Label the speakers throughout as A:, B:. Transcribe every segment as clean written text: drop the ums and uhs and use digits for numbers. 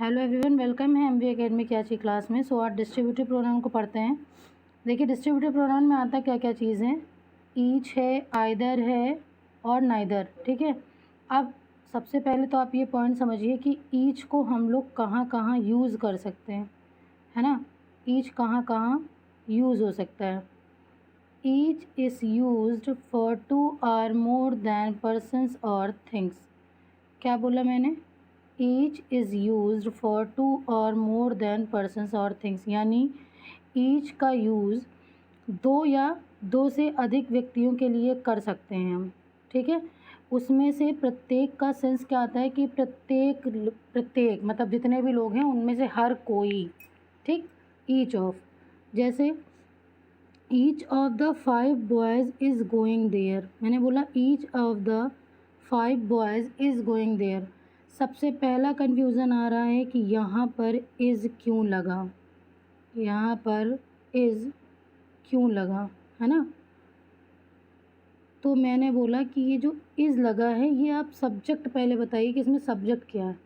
A: Hello everyone, welcome है MV academy की आज की क्लास में। सो आज डिस्ट्रीब्यूटिव प्रोनाउन को पढ़ते हैं। देखिए डिस्ट्रीब्यूटिव प्रोनाउन में आता क्या क्या चीज़ है। ईच है, आइदर है और नाइदर। ठीक है, अब सबसे पहले तो आप ये पॉइंट समझिए कि ईच को हम लोग कहाँ कहाँ यूज़ कर सकते हैं, है ना। ईच कहाँ कहाँ यूज़ हो सकता है। Each is used for 2 or more than persons और थिंग्स। क्या बोला मैंने? Each is used for 2 or more than persons और थिंग्स, यानी ईच का यूज़ 2 या 2 से अधिक व्यक्तियों के लिए कर सकते हैं हम। ठीक है, उसमें से प्रत्येक का सेंस क्या आता है कि प्रत्येक मतलब जितने भी लोग हैं उनमें से हर कोई। ठीक, ईच ऑफ, जैसे each of the 5 boys is going there. मैंने बोला each of the 5 boys is going there. सबसे पहला कन्फ्यूज़न आ रहा है कि यहाँ पर इज़ क्यों लगा, यहाँ पर इज़ क्यों लगा, है ना। तो मैंने बोला कि ये जो इज़ लगा है ये आप सब्जेक्ट पहले बताइए कि इसमें सब्जेक्ट क्या है।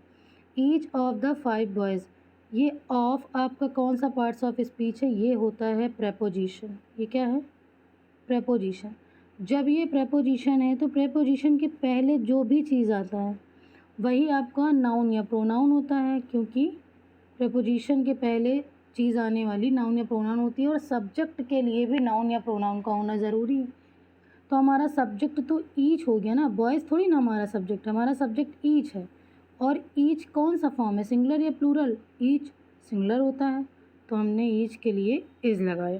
A: ईच ऑफ द 5 बॉयज़, ये ऑफ आपका कौन सा पार्ट्स ऑफ स्पीच है? ये होता है प्रेपोजिशन। ये क्या है? प्रेपोजिशन। जब ये प्रेपोजिशन है तो प्रेपोजिशन के पहले जो भी चीज़ आता है वही आपका नाउन या प्रोनाउन होता है, क्योंकि प्रेपोजिशन के पहले चीज़ आने वाली नाउन या प्रोनाउन होती है और सब्जेक्ट के लिए भी नाउन या प्रोनाउन का होना ज़रूरी है। तो हमारा सब्जेक्ट तो ईच हो गया ना, बॉयज़ थोड़ी ना हमारा सब्जेक्ट है, हमारा सब्जेक्ट ईच है। और ईच कौन सा फॉर्म है, सिंगुलर या प्लूरल? ईच सिंगुलर होता है, तो हमने ईच के लिए इज़ लगाया।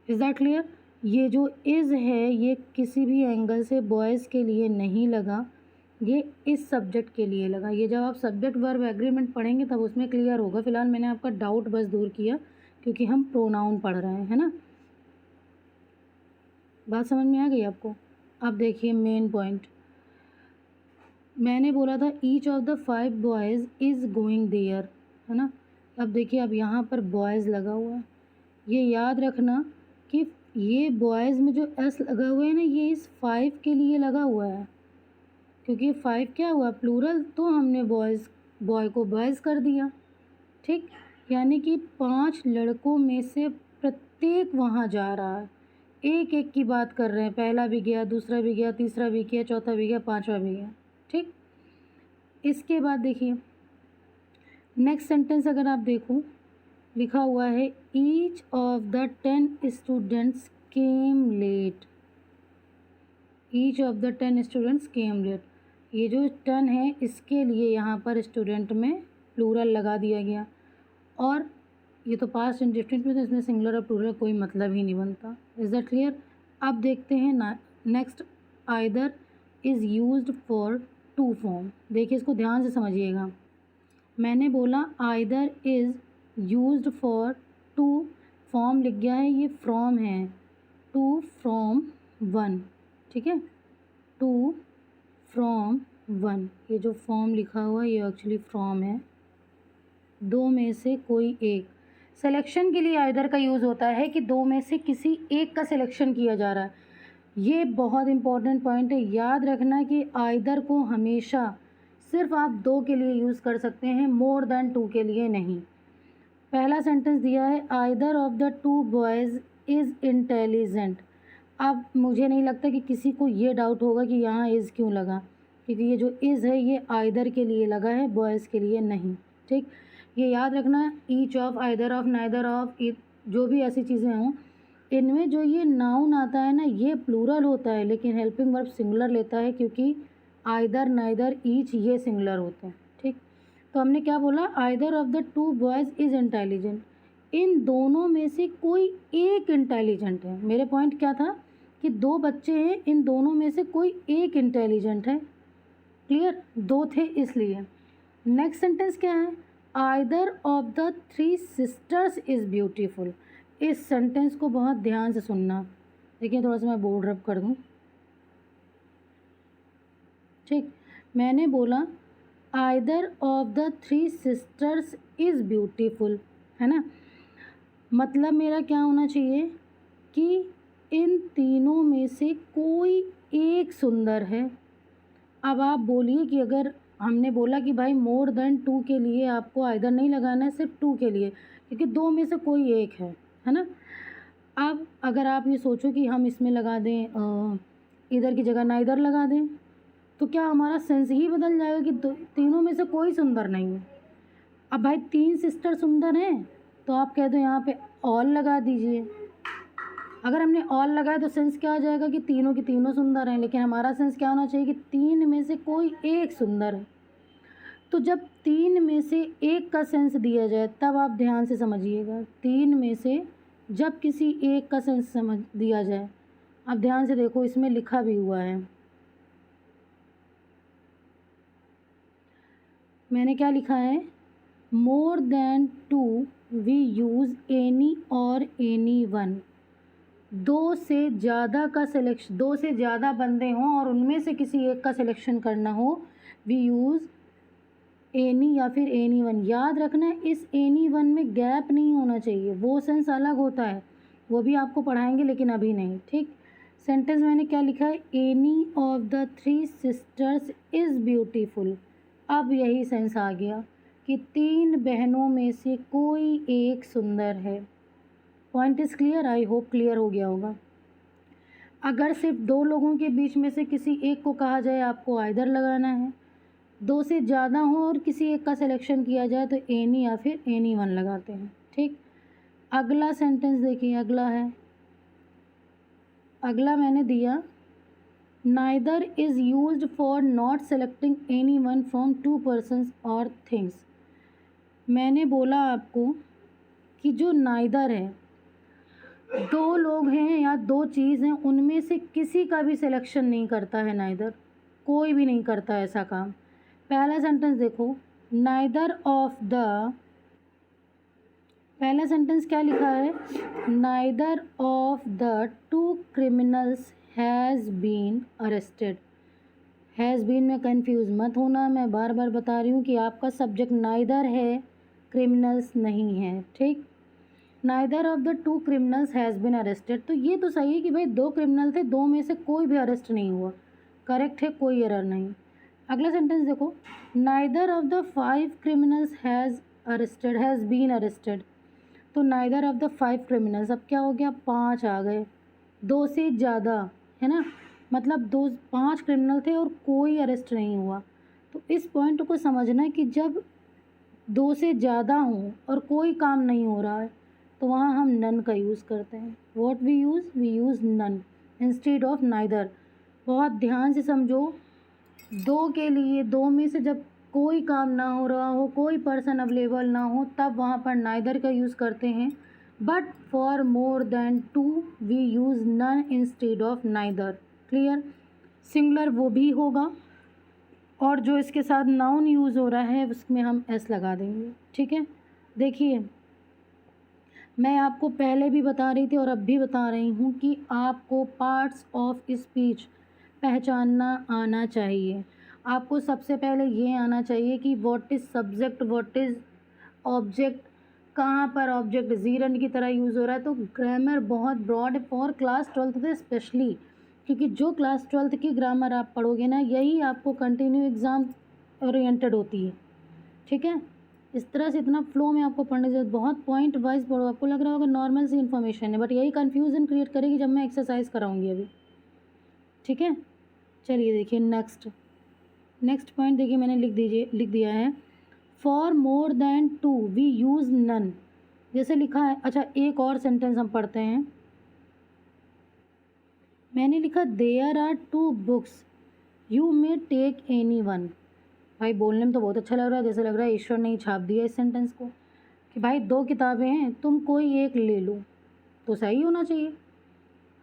A: Is that clear? ये जो इज़ है ये किसी भी एंगल से बॉयज़ के लिए नहीं लगा, ये इस सब्जेक्ट के लिए लगा। ये जब आप सब्जेक्ट वर्ब एग्रीमेंट पढ़ेंगे तब उसमें क्लियर होगा। फ़िलहाल मैंने आपका डाउट बस दूर किया क्योंकि हम प्रोनाउन पढ़ रहे हैं, है ना। बात समझ में आ गई आपको? अब देखिए मेन पॉइंट, मैंने बोला था each of the 5 boys is going there, है ना। अब देखिए अब यहाँ पर बॉयज़ लगा हुआ है। ये याद रखना कि ये बॉयज़ में जो एस लगा हुआ है ना, ये इस 5 के लिए लगा हुआ है, क्योंकि 5 क्या हुआ, प्लूरल, तो हमने बॉय को बॉयज़ कर दिया। ठीक, यानी कि 5 लड़कों में से प्रत्येक वहाँ जा रहा है, एक एक की बात कर रहे हैं। पहला भी गया, दूसरा भी गया, तीसरा भी गया, चौथा भी गया, पाँचवा भी गया। ठीक, इसके बाद देखिए नेक्स्ट सेंटेंस अगर आप देखो, लिखा हुआ है each of the 10 students came late. Each of the 10 students came late, ये जो 10 है इसके लिए यहाँ पर स्टूडेंट में प्लूरल लगा दिया गया, और ये तो पास्ट इंडिफिनिट में, तो इसमें सिंगुलर और प्लूरल कोई मतलब ही नहीं बनता। Is that clear? अब देखते हैं ना next, either is used for 2 form. देखिए इसको ध्यान से समझिएगा। मैंने बोला either is used for 2, form लिख गया है, ये फ्रॉम है, 2 फ्रॉम 1। ठीक है, 2 फ्रॉम 1, ये जो फॉर्म लिखा हुआ है ये एक्चुअली फ्रॉम है, 2 में से कोई एक। सिलेक्शन के लिए आइदर का यूज़ होता है कि 2 में से किसी एक का सिलेक्शन किया जा रहा है। ये बहुत इंपॉर्टेंट पॉइंट है, याद रखना कि आइदर को हमेशा सिर्फ आप 2 के लिए यूज़ कर सकते हैं, मोर देन 2 के लिए नहीं। पहला सेंटेंस दिया है either of the 2 boys is intelligent. अब मुझे नहीं लगता कि किसी को ये डाउट होगा कि यहाँ इज़ क्यों लगा, क्योंकि ये जो इज़ है ये आइदर के लिए लगा है, बॉयज़ के लिए नहीं। ठीक, ये याद रखना, each of, either of, neither of, जो भी ऐसी चीज़ें हों, इनमें जो ये नाउन आता है ना ये प्लूरल होता है, लेकिन हेल्पिंग वर्ब सिंगुलर लेता है, क्योंकि आइदर, नाइदर, ईच ये सिंगुलर होते हैं। ठीक, तो हमने क्या बोला, either of the 2 boys is intelligent, इन दोनों में से कोई एक इंटेलिजेंट है। मेरे पॉइंट क्या था कि 2 बच्चे हैं, इन दोनों में से कोई एक इंटेलिजेंट है। क्लियर? 2 थे इसलिए। नेक्स्ट सेंटेंस क्या है, either of the 3 sisters is beautiful. इस सेंटेंस को बहुत ध्यान से सुनना। देखिए थोड़ा सा मैं बोर्ड रब कर दूँ। ठीक, मैंने बोला either of the 3 sisters is beautiful, है ना। मतलब मेरा क्या होना चाहिए कि इन तीनों में से कोई एक सुंदर है। अब आप बोलिए कि अगर हमने बोला कि भाई मोर देन 2 के लिए आपको आइदर नहीं लगाना है, सिर्फ 2 के लिए, क्योंकि 2 में से कोई एक है ना। अब अगर आप ये सोचो कि हम इसमें लगा दें इधर की जगह ना इधर लगा दें, तो क्या हमारा सेंस ही बदल जाएगा कि तीनों में से कोई सुंदर नहीं है। अब भाई 3 सिस्टर सुंदर हैं, तो आप कह दो यहाँ पे ऑल लगा दीजिए। अगर हमने ऑल लगाया तो सेंस क्या आ जाएगा कि तीनों की तीनों सुंदर हैं, लेकिन हमारा सेंस क्या होना चाहिए कि 3 में से कोई एक सुंदर है। तो जब 3 में से एक का सेंस दिया जाए तब आप ध्यान से समझिएगा, 3 में से जब किसी एक का सेंस समझ दिया जाए, आप ध्यान से देखो इसमें लिखा भी हुआ है, मैंने क्या लिखा है, more than 2 we use any और एनी वन। 2 से ज़्यादा का सिलेक्शन, 2 से ज़्यादा बंदे हों और उनमें से किसी एक का सिलेक्शन करना हो, वी यूज़ एनी या फिर एनी वन। याद रखना इस एनी वन में गैप नहीं होना चाहिए, वो सेंस अलग होता है, वो भी आपको पढ़ाएंगे लेकिन अभी नहीं, ठीक। सेंटेंस मैंने क्या लिखा है, any of the 3 sisters is beautiful. अब यही सेंस आ गया कि 3 बहनों में से कोई एक सुंदर है। Point is clear, I hope clear हो गया होगा। अगर सिर्फ 2 लोगों के बीच में से किसी एक को कहा जाए आपको आइदर लगाना है, 2 से ज़्यादा हो और किसी एक का सिलेक्शन किया जाए तो एनी या फिर एनी वन लगाते हैं, ठीक। अगला सेंटेंस देखिए, अगला मैंने दिया, neither is used for not selecting any one from 2 persons और थिंग्स। मैंने बोला आपको कि जो नाइदर है, 2 लोग हैं या 2 चीज़ हैं, उनमें से किसी का भी सिलेक्शन नहीं करता है नाइदर, कोई भी नहीं करता ऐसा काम। पहला सेंटेंस देखो, नाइदर ऑफ द, पहला सेंटेंस क्या लिखा है, neither of the 2 criminals has been arrested. Has been में कंफ्यूज मत होना, मैं बार बार बता रही हूँ कि आपका सब्जेक्ट नाइदर है, क्रिमिनल्स नहीं है, ठीक। Neither of the 2 criminals has been arrested, तो ये तो सही है कि भाई 2 क्रिमिनल थे, 2 में से कोई भी अरेस्ट नहीं हुआ, करेक्ट है, कोई एरर नहीं। अगला सेंटेंस देखो, neither of the 5 criminals has been arrested. तो नाइदर ऑफ द 5 क्रिमिनल्स, अब क्या हो गया, 5 आ गए, 2 से ज़्यादा है ना, मतलब 5 क्रिमिनल थे और कोई अरेस्ट नहीं हुआ। तो इस पॉइंट को समझना कि जब 2 से ज़्यादा हों और कोई काम नहीं हो रहा है तो वहाँ हम नन का यूज़ करते हैं। What we use none instead of neither. बहुत ध्यान से समझो, 2 के लिए 2 में से जब कोई काम ना हो रहा हो, कोई पर्सन अवेलेबल ना हो, तब वहाँ पर नाइदर का यूज़ करते हैं। But for more than 2 we use none instead of neither. Clear. Singular वो भी होगा और जो इसके साथ नाउन यूज़ हो रहा है उसमें हम एस लगा देंगे, ठीक है। देखिए, मैं आपको पहले भी बता रही थी और अब भी बता रही हूँ कि आपको पार्ट्स ऑफ स्पीच पहचानना आना चाहिए। आपको सबसे पहले ये आना चाहिए कि what is subject, what is object, कहाँ पर ऑब्जेक्ट जीरन की तरह यूज़ हो रहा है। तो ग्रामर बहुत ब्रॉड है फॉर क्लास 12th से स्पेशली, क्योंकि जो क्लास 12th की ग्रामर आप पढ़ोगे ना, यही आपको कंटिन्यू एग्ज़ाम ओरिएंटेड होती है, ठीक है। इस तरह से इतना फ्लो में आपको पढ़ने से बहुत पॉइंट वाइज पढ़ो। आपको लग रहा होगा नॉर्मल सी इन्फॉर्मेशन है, बट यही कन्फ्यूज़न क्रिएट करेगी जब मैं एक्सरसाइज कराऊंगी अभी, ठीक है। चलिए देखिए नेक्स्ट पॉइंट देखिए, मैंने लिख दिया है, for more than 2 we use none, जैसे लिखा है। अच्छा, एक और सेंटेंस हम पढ़ते हैं। मैंने लिखा there are 2 books you may take any one. भाई बोलने में तो बहुत अच्छा लग रहा है, जैसे लग रहा है ईश्वर ने ही छाप दिया इस सेंटेंस को कि भाई 2 किताबें हैं, तुम कोई एक ले लो, तो सही होना चाहिए,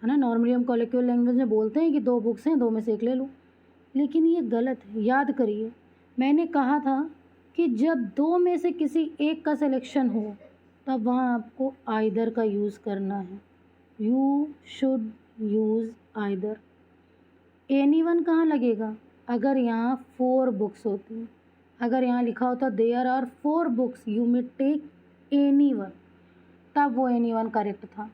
A: है ना। नॉर्मली हम कॉलेक्टिव लैंग्वेज में बोलते हैं कि 2 बुक्स हैं, 2 में से एक ले लो, लेकिन ये गलत है। याद करिए, मैंने कहा था कि जब 2 में से किसी एक का सिलेक्शन हो तब वहाँ आपको आइदर का यूज़ करना है। You should use either. Any one कहाँ लगेगा, अगर यहाँ 4 बुक्स होती, अगर यहाँ लिखा होता there are 4 books you may take any one, तब वो एनी वन करेक्ट था।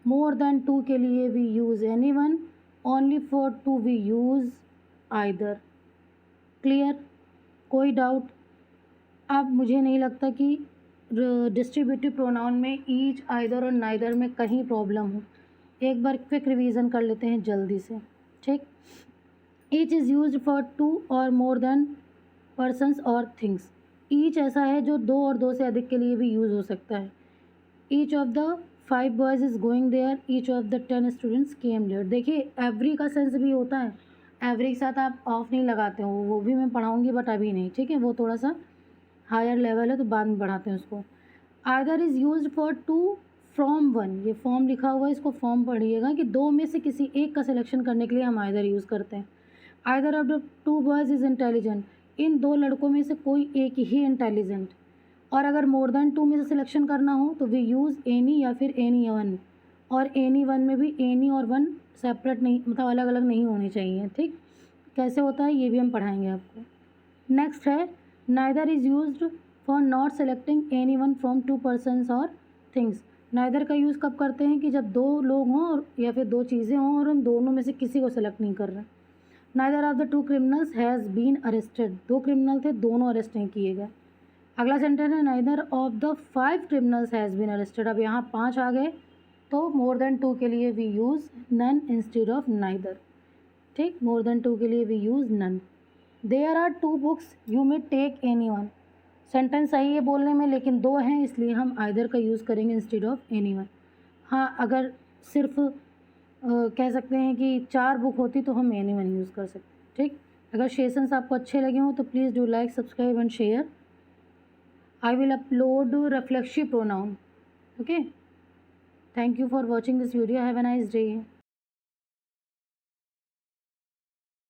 A: मोर देन 2 के लिए we use any one, only for 2 we use either. Clear. कोई डाउट? अब मुझे नहीं लगता कि डिस्ट्रीब्यूटिव प्रोनाउन में ईच, आइदर और नाइदर में कहीं प्रॉब्लम हो। एक बार क्विक रिवीजन कर लेते हैं जल्दी से, ठीक। Each is used for two और मोर देन पर्सन्स और थिंग्स। ईच ऐसा है जो दो और दो से अधिक के लिए भी यूज़ हो सकता है। Each of the 5 boys is going there, each of the 10 students came late. देखिए एवरी का सेंस भी होता है, एवरी के साथ आप ऑफ नहीं लगाते हो, वो भी मैं पढ़ाऊँगी बट अभी नहीं, ठीक है, वो थोड़ा सा हायर लेवल है तो बाद में बढ़ाते हैं उसको। Either is used for two from one, ये फॉर्म लिखा हुआ है, इसको फॉर्म पढ़िएगा कि दो में से किसी एक का सिलेक्शन करने के लिए हम आइदर यूज़ करते हैं। Either of the 2 boys is intelligent, इन दो लड़कों में से कोई एक ही इंटेलिजेंट। और अगर मोर देन 2 में से सिलेक्शन करना हो तो वी यूज़ एनी या फिर एनी वन, और एनी वन में भी एनी और वन सेपरेट नहीं, मतलब अलग अलग नहीं होने चाहिए, ठीक। कैसे होता है ये भी हम पढ़ाएंगे आपको। नेक्स्ट है neither is used for not selecting any one from 2 persons और थिंग्स। नाइदर का यूज़ कब करते हैं कि जब दो लोग हों और या फिर दो चीज़ें हों और हम दोनों में से किसी को सेलेक्ट नहीं कर रहे। Neither of the 2 criminals has been arrested, 2 criminal थे, दोनों अरेस्ट नहीं किए गए। अगला सेंटेंस है neither of the 5 criminals has been arrested. अब यहाँ 5 आ गए तो मोर देन 2 के लिए we use none instead of neither, ठीक। मोर देन 2 के लिए we use none. There are 2 books you may take any one. Sentence सही है बोलने में लेकिन 2 हैं इसलिए हम आइदर का यूज़ करेंगे इंस्टेड ऑफ एनी वन। हाँ, अगर सिर्फ कह सकते हैं कि 4 बुक होती तो हम एनी वन यूज़ कर सकते, ठीक। अगर सेशंस आपको अच्छे लगे हों तो please do like, subscribe and share. I will upload reflexive pronoun. Okay. Thank you for watching this video. Have a nice day.